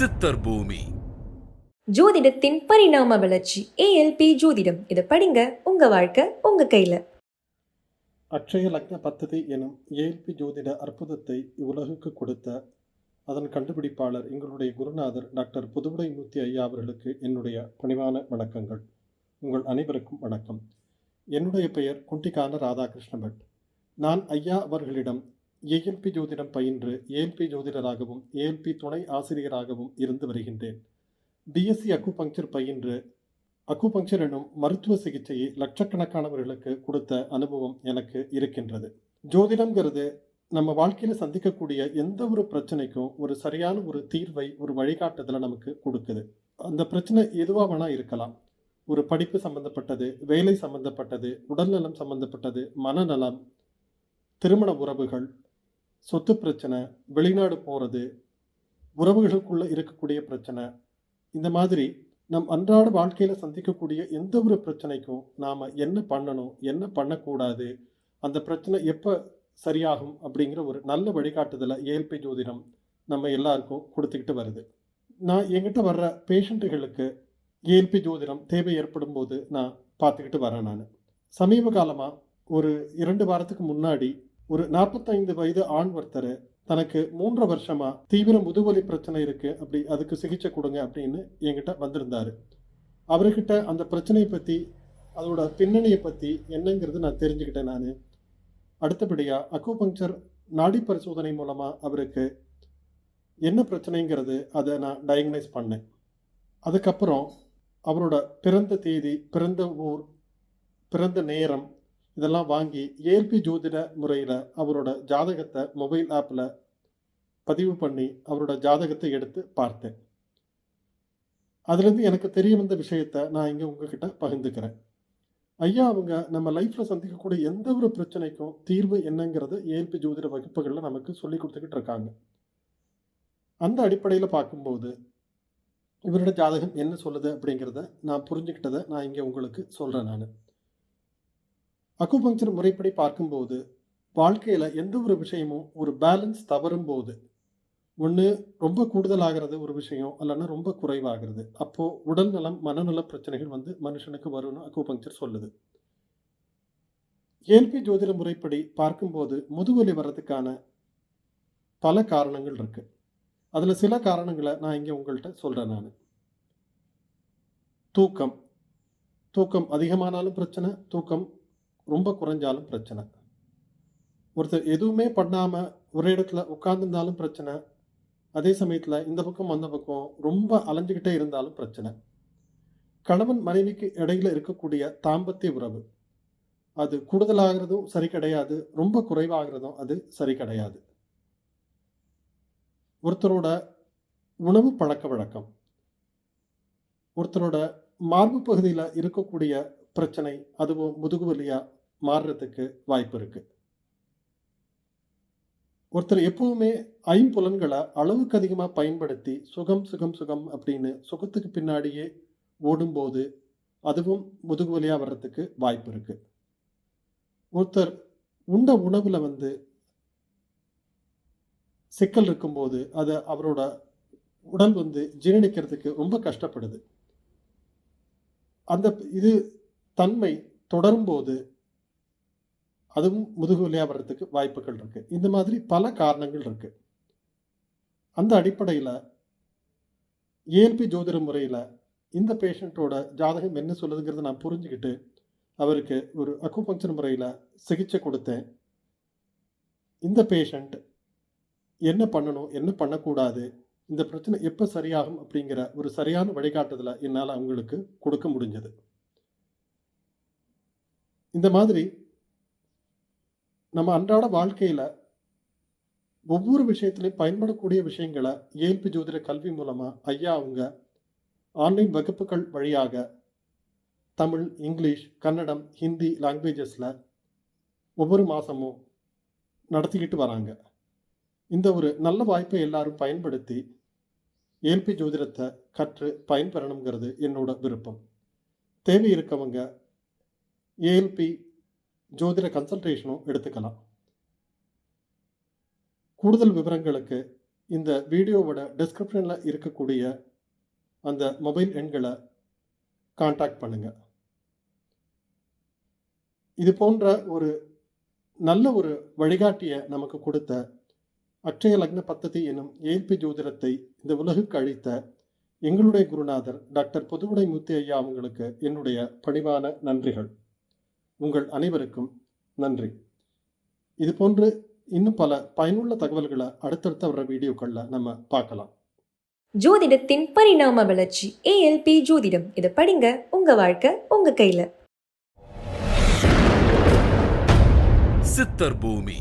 சித்தர் பூமி. ஜோதிடத்தின் பரிணாம வளர்ச்சி ஏஎல்பி ஜோதிடம். இதை படிங்க, உங்க வாழ்க்கை உங்க கையில. அக்ஷய லக்ன பத்ததி எனும் ஏஎல்பி ஜோதிட அற்புதத்தை இவ்வுலகுக்கு கொடுத்த அதன் கண்டுபிடிப்பாளர் எங்களுடைய குருநாதர் டாக்டர் புதுவுடை மூர்த்தி ஐயா அவர்களுக்கு என்னுடைய பணிவான வணக்கங்கள். உங்கள் அனைவருக்கும் வணக்கம். என்னுடைய பெயர் குண்டிக்கான ராதாகிருஷ்ண பட். நான் ஐயா அவர்களிடம் ஏஎல்பி ஜோதிடம் பயின்று ஏஎல்பி ஜோதிடராகவும் ஏஎல்பி துணை ஆசிரியராகவும் இருந்து வருகின்றேன். பிஎஸ்சி அக்குபங்க்சர் பயின்று அக்குபங்க்சர் எனும் மருத்துவ சிகிச்சையை லட்சக்கணக்கானவர்களுக்கு கொடுத்த அனுபவம் எனக்கு இருக்கின்றது. ஜோதிடம்ங்கிறது நம்ம வாழ்க்கையில் சந்திக்கக்கூடிய எந்த ஒரு பிரச்சனைக்கும் ஒரு சரியான ஒரு தீர்வை, ஒரு வழிகாட்டுதலை நமக்கு கொடுக்குது. அந்த பிரச்சனை எதுவாக வேணால் இருக்கலாம். ஒரு படிப்பு சம்பந்தப்பட்டது, வேலை சம்பந்தப்பட்டது, உடல்நலம் சம்பந்தப்பட்டது, மனநலம், திருமண உறவுகள், சொத்து பிரச்சனை, வெளிநாடு போகிறது, உறவுகளுக்குள்ளே இருக்கக்கூடிய பிரச்சனை, இந்த மாதிரி நம் அன்றாட வாழ்க்கையில் சந்திக்கக்கூடிய எந்த ஒரு பிரச்சனைக்கும் நாம் என்ன பண்ணணும், என்ன பண்ணக்கூடாது, அந்த பிரச்சனை எப்போ சரியாகும் அப்படிங்கிற ஒரு நல்ல வழிகாட்டுதலை ஏஎல்பி ஜோதிடம் நம்ம எல்லாருக்கும் கொடுத்துக்கிட்டு வருது. நான் என்கிட்ட வர்ற பேஷண்ட்டுகளுக்கு ஏஎல்பி ஜோதிடம் தேவை ஏற்படும் போது நான் பார்த்துக்கிட்டு வரேன். நான் சமீப காலமாக ஒரு 2 வாரத்துக்கு முன்னாடி ஒரு 45 வயது ஆண் ஒருத்தர் தனக்கு 3 வருஷமாக தீவிர முதுவலி பிரச்சனை இருக்குது, அப்படி அதுக்கு சிகிச்சை கொடுங்க அப்படின்னு என்கிட்ட வந்திருந்தார். அவர்கிட்ட அந்த பிரச்சனையை பற்றி, அதோட பின்னணியை பற்றி என்னங்கிறது நான் தெரிஞ்சுக்கிட்டேன். நான் அடுத்தபடியாக அக்குபங்க்சர் நாடி பரிசோதனை மூலமாக அவருக்கு என்ன பிரச்சனைங்கிறது அதை நான் டயக்னைஸ் பண்ணேன். அதுக்கப்புறம் அவரோட பிறந்த தேதி, பிறந்த ஊர், பிறந்த நேரம் இதெல்லாம் வாங்கி ஏஎல்பி ஜோதிட முறையில் அவரோட ஜாதகத்தை மொபைல் ஆப்பில் பதிவு பண்ணி அவரோட ஜாதகத்தை எடுத்து பார்த்தேன். அதுலேருந்து எனக்கு தெரிய வந்த விஷயத்தை நான் இங்கே உங்ககிட்ட பகிர்ந்துக்கிறேன். ஐயா அவங்க நம்ம லைஃப்பில் சந்திக்கக்கூடிய எந்த ஒரு பிரச்சனைக்கும் தீர்வு என்னங்கிறத ஏஎல்பி ஜோதிட வகுப்புகளில் நமக்கு சொல்லி கொடுத்துக்கிட்டு இருக்காங்க. அந்த அடிப்படையில் பார்க்கும்போது இவரோட ஜாதகம் என்ன சொல்லுது அப்படிங்கிறத நான் புரிஞ்சுக்கிட்டதை நான் இங்கே உங்களுக்கு சொல்கிறேன். நான் அக்குபங்க்சர் முறைப்படி பார்க்கும்போது வாழ்க்கையில் எந்த ஒரு விஷயமும் ஒரு பேலன்ஸ் தவறும் போது, ஒன்று ரொம்ப கூடுதலாகிறது ஒரு விஷயம், இல்லைன்னா ரொம்ப குறைவாகிறது, அப்போது உடல்நலம், மனநல பிரச்சனைகள் வந்து மனுஷனுக்கு வரும்னு அக்குபங்க்சர் சொல்லுது. ஏஎல்பி ஜோதிட முறைப்படி பார்க்கும்போது முதுவலி வர்றதுக்கான பல காரணங்கள் இருக்குது. அதில் சில காரணங்களை நான் இங்கே உங்கள்கிட்ட சொல்கிறேன். நான் தூக்கம் அதிகமானாலும் பிரச்சனை, தூக்கம் ரொம்ப குறைஞ்சாலும் பிரச்சனை. ஒருத்தர் எதுவுமே பண்ணாமல் ஒரே இடத்துல உட்கார்ந்துருந்தாலும் பிரச்சனை, அதே சமயத்தில் இந்த பக்கம் அந்த பக்கம் ரொம்ப அலைஞ்சிக்கிட்டே இருந்தாலும் பிரச்சனை. கணவன் மனைவிக்கு இடையில் இருக்கக்கூடிய தாம்பத்திய உறவு அது கூடுதலாகிறதும் சரி கிடையாது, ரொம்ப குறைவாகிறதும் அது சரி கிடையாது. ஒருத்தரோட உணவு பழக்க வழக்கம், ஒருத்தரோட மார்பு பகுதியில் இருக்கக்கூடிய பிரச்சனை அதுவும் முதுகுவலியாக மாறுறதுக்கு வாய்ப்பு இருக்குது. ஒருத்தர் எப்பவுமே ஐம்புலன்களை அளவுக்கு அதிகமாக பயன்படுத்தி சுகம் சுகம் சுகம் அப்படின்னு சுகத்துக்கு பின்னாடியே ஓடும்போது அதுவும் முதுகுவலியாக வர்றதுக்கு வாய்ப்பு இருக்குது. ஒருத்தர் உண்ட உணவில் வந்து சிக்கல் இருக்கும்போது அதை அவரோட உடல் வந்து ஜீரணிக்கிறதுக்கு ரொம்ப கஷ்டப்படுது. அந்த இது தன்மை தொடரும்போது அதுவும் முதுகுவலியாக வர்றதுக்கு வாய்ப்புகள் இருக்குது. இந்த மாதிரி பல காரணங்கள் இருக்குது. அந்த அடிப்படையில் ஏஎல்பி ஜோதிட முறையில் இந்த பேஷண்ட்டோட ஜாதகம் என்ன சொல்லுதுங்கிறத நான் புரிஞ்சுக்கிட்டு அவருக்கு ஒரு அக்குபங்க்சர் முறையில் சிகிச்சை கொடுத்தேன். இந்த பேஷண்ட் என்ன பண்ணணும், என்ன பண்ணக்கூடாது, இந்த பிரச்சனை எப்போ சரியாகும் அப்படிங்கிற ஒரு சரியான வழிகாட்டுதலை என்னால் அவங்களுக்கு கொடுக்க முடிஞ்சது. இந்த மாதிரி நம்ம அன்றாட வாழ்க்கையில் ஒவ்வொரு விஷயத்துலையும் பயன்படக்கூடிய விஷயங்களை ஏஎல்பி ஜோதிட கல்வி மூலமாக ஐயா அவங்க ஆன்லைன் வகுப்புகள் வழியாக தமிழ், இங்கிலீஷ், கன்னடம், ஹிந்தி லாங்குவேஜஸில் ஒவ்வொரு மாதமும் நடத்திக்கிட்டு வராங்க. இந்த ஒரு நல்ல வாய்ப்பை எல்லாரும் பயன்படுத்தி ஏஎல்பி ஜோதிடத்தை கற்று பயன்பெறணுங்கிறது என்னோட விருப்பம். தேவை இருக்கவங்க ஏஎல்பி ஜோதிட கன்சல்டேஷனும் எடுத்துக்கலாம். கூடுதல் விவரங்களுக்கு இந்த வீடியோவோட டிஸ்கிரிப்ஷனில் இருக்கக்கூடிய அந்த மொபைல் எண்களை காண்டாக்ட் பண்ணுங்கள். இது போன்ற ஒரு நல்ல ஒரு வழிகாட்டியை நமக்கு கொடுத்த அட்சய லக்ன பத்ததி எனும் ஏல்பி ஜோதிடத்தை இந்த உலகுக்கு அளித்த எங்களுடைய குருநாதர் டாக்டர் புதுவுடை மூர்த்தி ஐயா அவங்களுக்கு என்னுடைய பணிவான நன்றிகள். உங்கள் அனைவருக்கும் நன்றி. இது போன்று இன்னும் பல பயனுள்ள தகவல்களை அடுத்தடுத்த வர வீடியோக்களில் நம்ம பார்க்கலாம். ஜோதிடத்தின் பரிணாம வளர்ச்சி ஏஎல்பி ஜோதிடம். இதை படிங்க, உங்க வாழ்க்கை உங்க கையில. சித்தர் பூமி